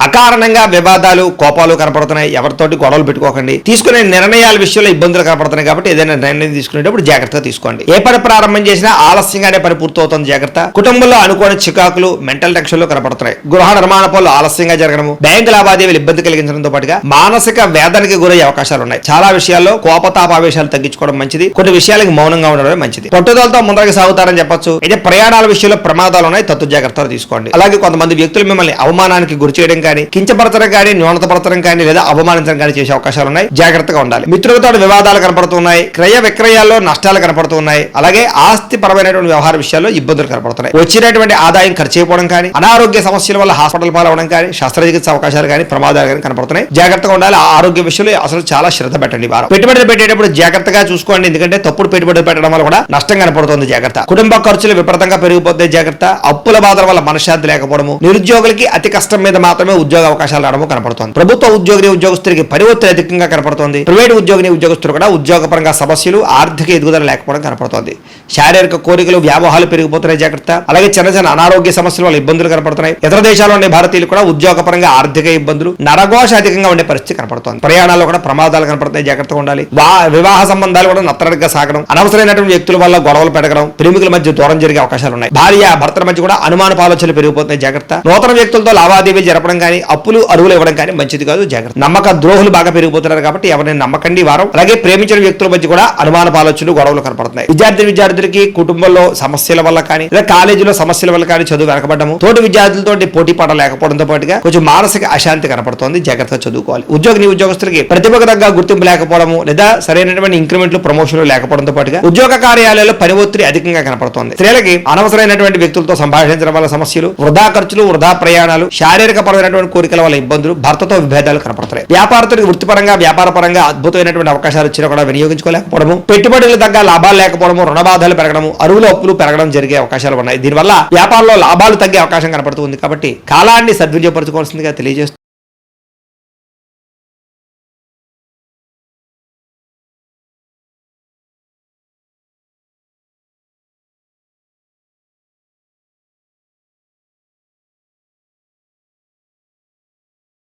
అకారణంగా వివాదాలు కోపాలు కనపడుతున్నాయి. ఎవరితోటి గొడవలు పెట్టుకోకండి. తీసుకునే నిర్ణయాల విషయంలో ఇబ్బందులు కనపడుతున్నాయి కాబట్టి ఏదైనా నిర్ణయం తీసుకునేటప్పుడు జాగ్రత్తగా తీసుకోండి. ఏ పని ప్రారంభం చేసినా ఆలస్యంగానే పని పూర్తవుతుంది. జాగ్రత్త. కుటుంబంలో అనుకోని చికాకులు మెంటల్ టెన్షన్లు కనపడుతున్నాయి. గృహ నిర్మాణ పనులు ఆలస్యంగా జరగడము, బ్యాంకు లావాదేవీలు ఇబ్బంది కలిగించడంతో పాటుగా మానసిక వేదనకి గురయ్యే అవకాశాలు ఉన్నాయి. చాలా విషయాల్లో కోపతాపావేశాలు తగ్గించుకోవడం మంచిది. కొన్ని విషయాలకు మౌనంగా ఉండడమే మంచిది. పట్టుదలతో ముందరికి సాగుతారని చెప్పొచ్చు. అయితే ప్రయాణాల విషయంలో ప్రమాదాలు ఉన్నాయి. తత్తు జాగ్రత్తలు తీసుకోండి. అలాగే కొంతమంది వ్యక్తులు మిమ్మల్ని అవమానానికి గురి చేయడం కానీ, కించపరచడం కానీ, న్యూనతపరచడం కానీ లేదా అవమానించడం కానీ చేసే అవకాశాలు ఉన్నాయి. జాగ్రత్తగా ఉండాలి. మిత్రులతో వివాదాలు కనపడుతున్నాయి. క్రయ విక్రయాల్లో నష్టాలు కనపడుతున్నాయి. అలాగే ఆస్తి పరమైనటువంటి వ్యవహార విషయాల్లో ఇబ్బందులు కనపడుతున్నాయి. వచ్చినటువంటి ఆదాయం ఖర్చు అయిపోవడం కానీ, అనారోగ్య సమస్యల వల్ల హాస్పిటల్ పాలవడం కానీ, శస్త్రచికిత్స అవకాశాలు కానీ, ప్రమాదాలు కానీ కనపడుతున్నాయి. జాగ్రత్తగా ఉండాలి. ఆరోగ్య విషయంలో అసలు చాలా శ్రద్ధ పెట్టండి. వారం పెట్టుబడులు పెట్టేటప్పుడు జాగ్రత్తగా చూసుకోండి. ఎందుకంటే తప్పుడు పెట్టుబడులు పెట్టడం వల్ల కూడా నష్టం కనపడుతుంది. జాగ్రత్త. కుటుంబ ఖర్చులు విపరీతంగా పెరిగిపోతాయి. జాగ్రత్త. అప్పుల బాధల వల్ల మనశ్శాంతి లేకపోవడము, నిరుద్యోగులకి అతి కష్టం మీద మాత్రమే ఉద్యోగ అవకాశాలు రావడం కనపడుతుంది. ప్రభుత్వ ఉద్యోగస్తులకి పని ఒత్తిడి అధికంగా కనపడుతుంది. ప్రైవేట్ ఉద్యోగస్తులు కూడా ఉద్యోగపరంగా సమస్యలు, ఆర్థిక ఎదుగుదల లేకపోవడం కనపడుతుంది. శారీరక కోరికలు, వ్యామోహాలు పెరిగిపోతున్నాయి. జాగ్రత్త. అలాగే చిన్న చిన్న అనారోగ్య సమస్యల వల్ల ఇబ్బందులు కనపడుతున్నాయి. ఇతర దేశాల్లో ఉండే భారతీయులు కూడా ఉద్యోగపరంగా ఆర్థిక ఇబ్బందులు, నరఘోష అధికంగా ఉండే పరిస్థితి కనపడుతుంది. ప్రయాణాల్లో కూడా ప్రమాదాలు కనపడుతున్నాయి. జాగ్రత్తగా ఉండాలి. వివాహ సంబంధాలు కూడా నత్తరడిగా సాగడం, అనవసరమైనటువంటి వ్యక్తుల వల్ల గొడవలు పెరగడం, ప్రేమికుల మధ్య దూరం జరిగే అవకాశాలు ఉన్నాయి. భార్య భర్తల మధ్య కూడా అనుమానపు ఆలోచనలు పెరిగిపోతున్నాయి. జాగ్రత్త. నూతన వ్యక్తులతో లావాదేవీలు జరపడం కానీ, అప్పులు అరువులు ఇవ్వడం కానీ మంచిది కాదు. జాగ్రత్త. నమ్మక ద్రోహులు బాగా పెరిగిపోతున్నారు కాబట్టి ఎవరిని నమ్మకండి. వారం అలాగే ప్రేమించిన వ్యక్తుల మధ్య కూడా అనుమానపు ఆలోచనలు, గొడవలు కనపడుతున్నాయి. విద్యార్థులకి కుటుంబంలో సమస్యల వల్ల కానీ, లేదా కాలేజీలో సమస్యల వల్ల కానీ చదువు వెనకబడము, తోటి విద్యార్థులతో పోటీ పడ లేకపోవడంతో పాటుగా కొంచెం మానసిక అశాంతి కనపడుతోంది. జాగ్రత్తగా చదువుకోవాలి. ఉద్యోగస్తులకి ప్రతిభకు తగ్గ గుర్తింపు లేకపోవడము, లేదా సరైనటువంటి ఇంక్రిమెంట్లు, ప్రమోషన్లు లేకపోవడంతో పాటుగా ఉద్యోగ కార్యాలయాల్లో పని ఒత్తిడి అధికంగా కనపడుతోంది. స్త్రీలకి అనవసరమైనటువంటి వ్యక్తులతో సంభాషించడం వల్ల సమస్యలు, వృధా ఖర్చులు, వృధా ప్రయాణాలు, శారీరక పరమైనటువంటి కోరికల వల్ల ఇబ్బందులు, భర్తతో విభేదాలు కనపడుతున్నాయి. వ్యాపారస్తులకు వృత్తిపరంగా, వ్యాపార పరంగా అద్భుతమైనటువంటి అవకాశాలు వచ్చినా కూడా వినియోగించుకోలేకపోవడము, పెట్టుబడులు తగ్గ లాభాలు లేకపోవడము, రుణ బాధలు పెరగడము, అరువులు అప్పులు పెరగడం జరిగే అవకాశాలు ఉన్నాయి. దీనివల్ల వ్యాపారంలో లాభాలు తగ్గే అవకాశం కనపడుతుంది. కాబట్టి కాలాన్ని సద్వినియోగపరచుకోవాల్సిందిగా తెలియజేస్తూ